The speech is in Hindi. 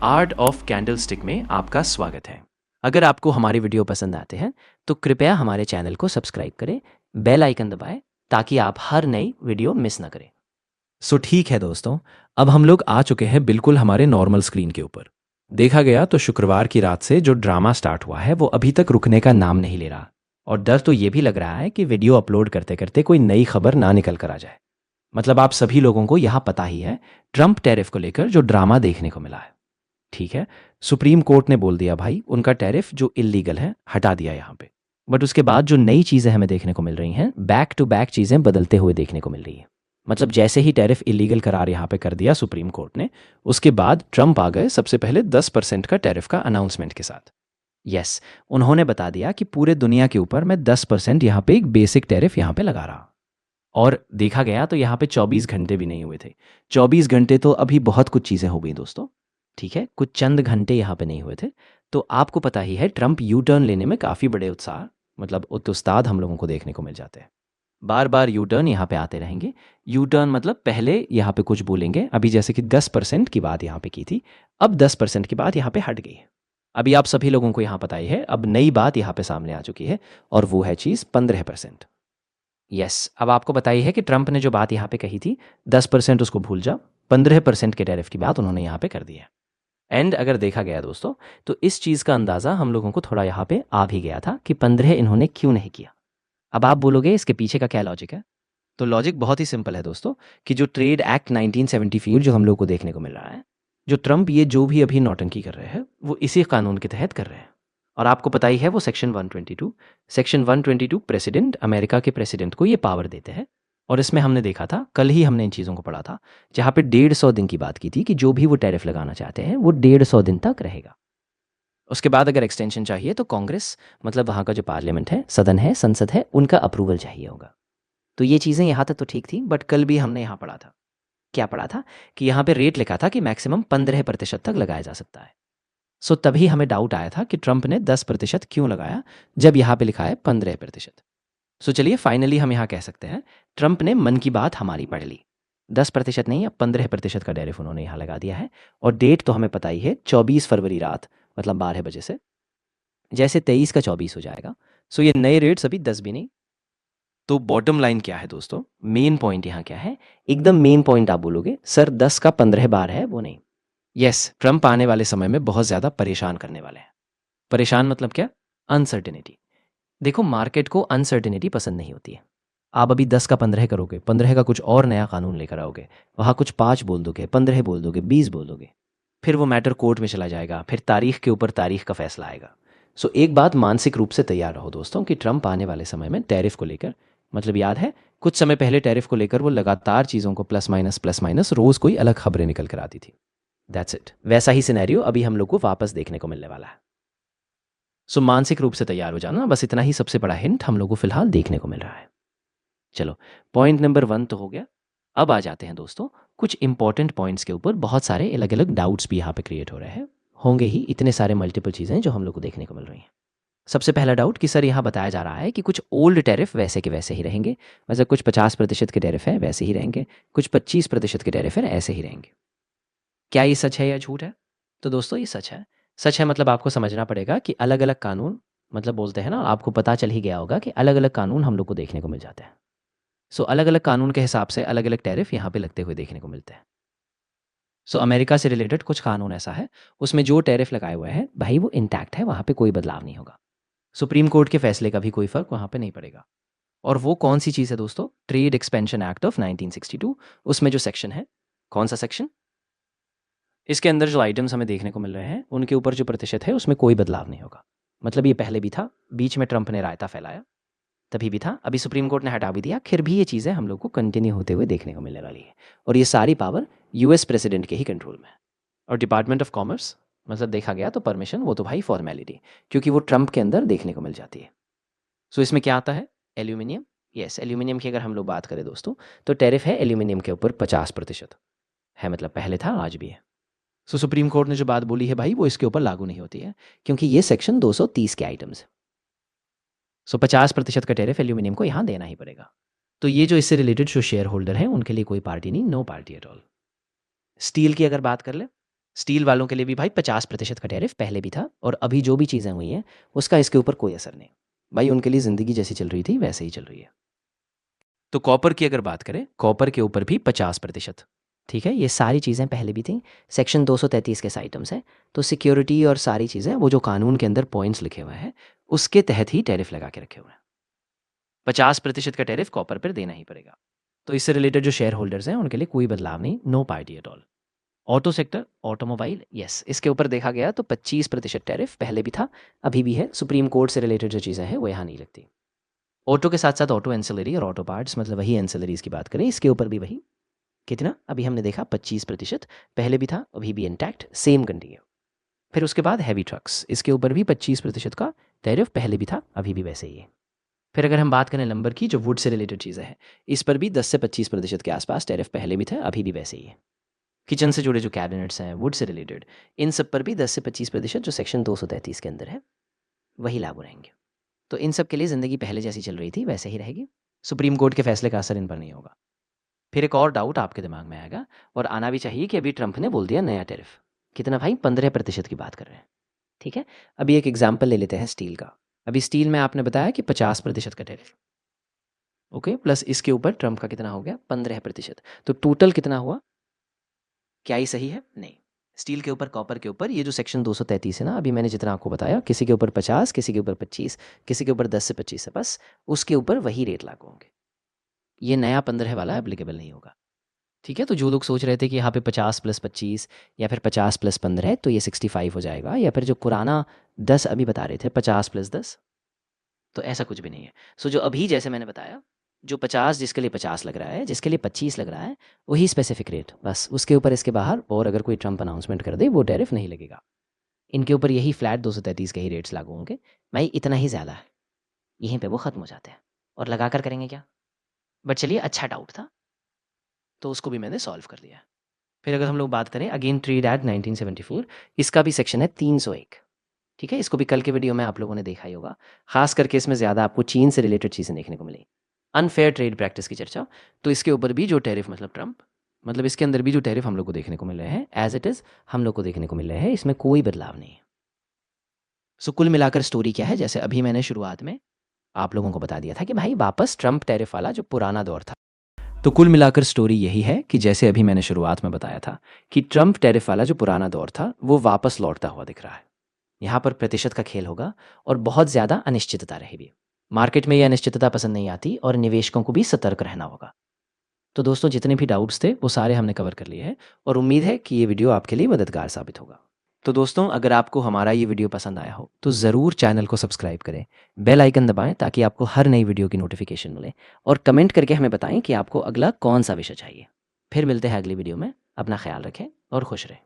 आर्ट ऑफ कैंडलस्टिक में आपका स्वागत है। अगर आपको हमारे वीडियो पसंद आते हैं तो कृपया हमारे चैनल को सब्सक्राइब करें, बेल आइकन दबाएं ताकि आप हर नई वीडियो मिस ना करें। सो ठीक है दोस्तों, अब हम लोग आ चुके हैं बिल्कुल हमारे नॉर्मल स्क्रीन के ऊपर। देखा गया तो शुक्रवार की रात से जो ड्रामा स्टार्ट हुआ है वो अभी तक रुकने का नाम नहीं ले रहा, और डर तो ये भी लग रहा है कि वीडियो अपलोड करते करते कोई नई खबर ना निकल कर आ जाए। मतलब आप सभी लोगों को यहाँ पता ही है ट्रंप टैरिफ को लेकर जो ड्रामा देखने को मिला है। ठीक है, सुप्रीम कोर्ट ने बोल दिया भाई उनका टैरिफ जो इलीगल है हटा दिया यहाँ पे। बट उसके बाद जो नई चीज़ें हमें देखने को मिल रही हैं, बैक टू बैक चीज़ें बदलते हुए देखने को मिल रही है। मतलब जैसे ही टैरिफ इलीगल करार यहाँ पे कर दिया सुप्रीम कोर्ट ने, उसके बाद ट्रंप आ गए सबसे पहले 10% का टैरिफ का अनाउंसमेंट के साथ। यस, उन्होंने बता दिया कि पूरे दुनिया के ऊपर मैं 10% यहाँ पे एक बेसिक टैरिफ यहाँ पे लगा रहा। और देखा गया तो यहाँ पे 24 घंटे भी नहीं हुए थे। 24 घंटे तो अभी बहुत कुछ चीज़ें हो गई दोस्तों। ठीक है, कुछ चंद घंटे यहाँ पे नहीं हुए थे। तो आपको पता ही है ट्रंप यू टर्न लेने में काफ़ी बड़े उत्साह, मतलब उस्ताद हम लोगों को देखने को मिल जाते हैं। बार बार यू टर्न यहाँ पे आते रहेंगे। यू टर्न मतलब पहले यहाँ पे कुछ बोलेंगे, अभी जैसे कि 10% की बात यहाँ पे की थी, अब 10% की बात यहाँ पे हट गई है। अभी आप सभी लोगों को यहाँ पता ही है, अब नई बात यहाँ पे सामने आ चुकी है, और वो है चीज़ 15%। यस, अब आपको बताइए है कि ट्रंप ने जो बात यहाँ पे कही थी 10% उसको भूल जाओ, 15% के टैरिफ की बात उन्होंने यहाँ पे कर दी है। एंड अगर देखा गया दोस्तों, तो इस चीज़ का अंदाज़ा हम लोगों को थोड़ा यहाँ पे आ भी गया था कि 15 इन्होंने क्यों नहीं किया। अब आप बोलोगे इसके पीछे का क्या लॉजिक है? तो लॉजिक बहुत ही सिंपल है दोस्तों, कि जो ट्रेड एक्ट 1974 जो हम लोग को देखने को मिल रहा है, जो ट्रंप ये जो भी अभी नौटंकी कर रहे हैं वो इसी कानून के तहत कर रहे हैं। और आपको पता ही है वो सेक्शन 122, सेक्शन 122 प्रेसिडेंट, अमेरिका के प्रेसिडेंट को ये पावर देते हैं। और इसमें हमने देखा था, कल ही हमने इन चीज़ों को पढ़ा था, जहाँ पे 150 दिन की बात की थी कि जो भी वो टैरिफ लगाना चाहते हैं वो 150 दिन तक रहेगा। उसके बाद अगर एक्सटेंशन चाहिए तो कांग्रेस, मतलब वहाँ का जो पार्लियामेंट है, सदन है, संसद है, उनका अप्रूवल चाहिए होगा। तो ये चीज़ें यहाँ तक तो ठीक थी, बट कल भी हमने यहाँ पढ़ा था, क्या पढ़ा था, कि यहाँ पे रेट लिखा था कि मैक्सिमम 15% तक लगाया जा सकता है। सो तभी हमें डाउट आया था कि ट्रंप ने 10% क्यों लगाया जब यहाँ पे लिखा है 15%। सो चलिए फाइनली हम यहाँ कह सकते हैं ट्रंप ने मन की बात हमारी पढ़ ली। 10% नहीं, अब 15% का टैरिफ उन्होंने यहाँ लगा दिया है। और डेट तो हमें पता ही है, 24 फरवरी रात, मतलब 12 बजे से जैसे 23 का 24 हो जाएगा। सो ये नए रेट्स अभी 10 भी नहीं। तो बॉटम लाइन क्या है दोस्तों, मेन पॉइंट यहाँ क्या है? एकदम मेन पॉइंट आप बोलोगे सर 10 का 15 बार है, वो नहीं। यस, ट्रंप आने वाले समय में बहुत ज़्यादा परेशान करने वाले हैं। परेशान मतलब क्या? अनसर्टेनिटी। देखो, मार्केट को अनसर्टेनिटी पसंद नहीं होती है। आप अभी 10 का 15 करोगे, 15 का कुछ और नया कानून लेकर आओगे, वहाँ कुछ 5 बोल दोगे, 15 बोल दोगे, 20 बोल दोगे, फिर वो मैटर कोर्ट में चला जाएगा, फिर तारीख के ऊपर तारीख का फैसला आएगा। सो एक बात मानसिक रूप से तैयार रहो दोस्तों कि ट्रंप आने वाले समय में टैरिफ को लेकर, मतलब याद है कुछ समय पहले टैरिफ को लेकर वो लगातार चीज़ों को प्लस माइनस रोज़ कोई अलग खबरें निकल कर आती थी। दैट्स इट, वैसा ही सिनेरियो अभी हम लोग को वापस देखने को मिलने वाला है। सो मानसिक रूप से तैयार हो जाना, बस इतना ही सबसे बड़ा हिंट हम लोग को फिलहाल देखने को मिल रहा है। चलो, पॉइंट नंबर 1 तो हो गया। अब आ जाते हैं दोस्तों कुछ इंपॉर्टेंट पॉइंट्स के ऊपर। बहुत सारे अलग अलग डाउट्स भी यहाँ पे क्रिएट हो रहे हैं, होंगे ही, इतने सारे मल्टीपल चीज़ें जो हम लोग को देखने को मिल रही हैं। सबसे पहला डाउट कि सर यहाँ बताया जा रहा है कि कुछ ओल्ड टैरिफ वैसे के वैसे ही रहेंगे, मतलब कुछ 50% के टैरिफ है वैसे ही रहेंगे, कुछ 25% के टैरिफ है ऐसे ही रहेंगे। क्या ये सच है या झूठ है? तो दोस्तों ये सच है। सच है मतलब आपको समझना पड़ेगा कि अलग अलग कानून, मतलब बोलते हैं ना, आपको पता चल ही गया होगा कि अलग अलग कानून हम लोग को देखने को मिल जाते हैं। सो अलग अलग कानून के हिसाब से अलग अलग टैरिफ यहाँ पे लगते हुए देखने को मिलते हैं। सो अमेरिका से रिलेटेड कुछ कानून ऐसा है, उसमें जो टैरिफ लगाए हुए हैं भाई वो इंटैक्ट है, वहाँ पे कोई बदलाव नहीं होगा। सुप्रीम कोर्ट के फैसले का भी कोई फर्क वहाँ पे नहीं पड़ेगा। और वो कौन सी चीज़ है दोस्तों? ट्रेड एक्सपेंशन एक्ट ऑफ 1962, उसमें जो सेक्शन है, कौन सा सेक्शन? इसके अंदर जो आइटम्स हमें देखने को मिल रहे हैं उनके ऊपर जो प्रतिशत है उसमें कोई बदलाव नहीं होगा। मतलब ये पहले भी था, बीच में ट्रंप ने रायता फैलाया तभी भी था, अभी सुप्रीम कोर्ट ने हटा भी दिया, फिर भी ये चीज़ें हम लोग को कंटिन्यू होते हुए देखने को मिलने वाली है। और ये सारी पावर यूएस प्रेसिडेंट के ही कंट्रोल में है। और डिपार्टमेंट ऑफ कॉमर्स, मतलब देखा गया तो परमिशन वो तो भाई फॉर्मेलिटी, क्योंकि वो ट्रंप के अंदर देखने को मिल जाती है। सो इसमें क्या आता है? एल्यूमिनियम। यस, एल्यूमिनियम की अगर हम लोग बात करें दोस्तों, तो टैरिफ है एल्यूमिनियम के ऊपर 50% है, मतलब पहले था आज भी है। सो सुप्रीम कोर्ट ने जो बात बोली है भाई वो इसके ऊपर लागू नहीं होती है, क्योंकि ये सेक्शन 230 के आइटम्स है। सो 50% का टैरिफ एल्यूमिनियम को यहाँ देना ही पड़ेगा। तो ये जो इससे रिलेटेड जो शेयर होल्डर हैं उनके लिए कोई पार्टी नहीं, no party at all. Steel की अगर बात कर ले, स्टील वालों के लिए भी भाई 50% का टैरिफ पहले भी था, और अभी जो भी चीज़ें हुई हैं उसका इसके ऊपर कोई असर नहीं भाई, उनके लिए ज़िंदगी जैसी चल रही थी वैसे ही चल रही है। तो कॉपर की अगर बात करें, कॉपर के ऊपर भी 50%। ठीक है, ये सारी चीज़ें पहले भी थी। सेक्शन 233 के आइटम्स हैं, तो सिक्योरिटी और सारी चीज़ें वो जो कानून के अंदर पॉइंट्स लिखे हुए हैं उसके तहत ही टैरिफ लगा के रखे हुए हैं। 50% का टैरिफ कॉपर पर देना ही पड़ेगा। तो इससे रिलेटेड जो शेयर होल्डर्स हैं उनके लिए कोई बदलाव नहीं, no party at all. Auto sector, automobile, yes, इसके ऊपर देखा गया तो 25% टैरिफ पहले भी था, अभी भी है। सुप्रीम कोर्ट से रिलेटेड जो चीज़ें हैं वो यहाँ नहीं लगती। ऑटो के साथ साथ ऑटो एंसिलरी और ऑटो पार्ट्स, मतलब वही एंसिलरीज की बात करें, इसके ऊपर भी वही कितना, अभी हमने देखा 25%, पहले भी था अभी भी इंटैक्ट, सेम कंटिन्यू। फिर उसके बाद हैवी ट्रक्स, इसके ऊपर भी 25% का टैरिफ पहले भी था अभी भी वैसे ही है। फिर अगर हम बात करें लंबर की, जो वुड से रिलेटेड चीज़ें हैं, इस पर भी 10 से 25% के आसपास टैरिफ पहले भी थे अभी भी वैसे ही है। किचन से जुड़े जो कैबिनेट्स हैं वुड से रिलेटेड, इन सब पर भी 10 से 25% जो सेक्शन 233 के अंदर है वही लागू रहेंगे। तो इन सब के लिए ज़िंदगी पहले जैसी चल रही थी वैसे ही रहेगी, सुप्रीम कोर्ट के फैसले का असर इन पर नहीं होगा। फिर एक और डाउट आपके दिमाग में आएगा, और आना भी चाहिए, कि अभी ट्रंप ने बोल दिया नया टैरिफ कितना भाई, 15% की बात कर रहे हैं। ठीक है, अभी एक एग्जाम्पल ले लेते हैं स्टील का। अभी स्टील में आपने बताया कि 50% का टैरिफ, ओके, प्लस इसके ऊपर ट्रंप का कितना हो गया, 15%। तो टोटल कितना हुआ, क्या ही सही है? नहीं। स्टील के ऊपर, कॉपर के ऊपर, ये जो सेक्शन 233 है ना, अभी मैंने जितना आपको बताया, किसी के ऊपर 50, किसी के ऊपर 25, किसी के ऊपर 10 से 25 है, बस उसके ऊपर वही रेट लागू होंगे। ये नया 15 वाला एप्लीकेबल नहीं होगा। ठीक है, तो जो लोग सोच रहे थे कि यहाँ पे 50 + 25 या फिर 50 + 15 तो ये 65 हो जाएगा, या फिर जो पुराना 10 अभी बता रहे थे 50 + 10, तो ऐसा कुछ भी नहीं है। सो जो अभी जैसे मैंने बताया, जो 50 जिसके लिए 50 लग रहा है, जिसके लिए 25 लग रहा है, वही स्पेसिफिक रेट, बस उसके ऊपर इसके बाहर और अगर कोई ट्रंप अनाउंसमेंट कर दे वो टैरिफ नहीं लगेगा। इनके ऊपर यही फ्लैट 233 के ही रेट्स लागू होंगे। भाई इतना ही ज़्यादा है, यहीं पे वो ख़त्म हो जाते हैं, और लगा कर करेंगे क्या? बट चलिए, अच्छा डाउट था तो उसको भी मैंने सॉल्व कर दिया। फिर अगर हम लोग बात करें अगेन ट्रेड एक्ट 1974, इसका भी सेक्शन है 301। ठीक है, इसको भी कल के वीडियो में आप लोगों ने देखा ही होगा, खास करके इसमें ज़्यादा आपको चीन से रिलेटेड चीज़ें देखने को मिली, अनफेयर ट्रेड प्रैक्टिस की चर्चा। तो इसके ऊपर भी जो टैरिफ, मतलब ट्रंप, मतलब इसके अंदर भी जो टैरिफ हम लोग को देखने को मिल रहे हैं एज इट इज़ हम लोग को देखने को मिल रहे हैं, इसमें कोई बदलाव नहीं है। सो कुल मिलाकर स्टोरी क्या है, जैसे अभी मैंने शुरुआत में आप लोगों को बता दिया था कि भाई वापस ट्रंप टैरिफ वाला जो पुराना दौर था। तो कुल मिलाकर स्टोरी यही है कि जैसे अभी मैंने शुरुआत में बताया था कि ट्रंप टैरिफ वाला जो पुराना दौर था वो वापस लौटता हुआ दिख रहा है। यहाँ पर प्रतिशत का खेल होगा और बहुत ज़्यादा अनिश्चितता रहेगी। मार्केट में ये अनिश्चितता पसंद नहीं आती और निवेशकों को भी सतर्क रहना होगा। तो दोस्तों, जितने भी डाउट्स थे वो सारे हमने कवर कर लिए हैं, और उम्मीद है कि ये वीडियो आपके लिए मददगार साबित होगा। तो दोस्तों, अगर आपको हमारा ये वीडियो पसंद आया हो तो ज़रूर चैनल को सब्सक्राइब करें, बेल आइकन दबाएं ताकि आपको हर नई वीडियो की नोटिफिकेशन मिले, और कमेंट करके हमें बताएं कि आपको अगला कौन सा विषय चाहिए। फिर मिलते हैं अगली वीडियो में। अपना ख्याल रखें और खुश रहें।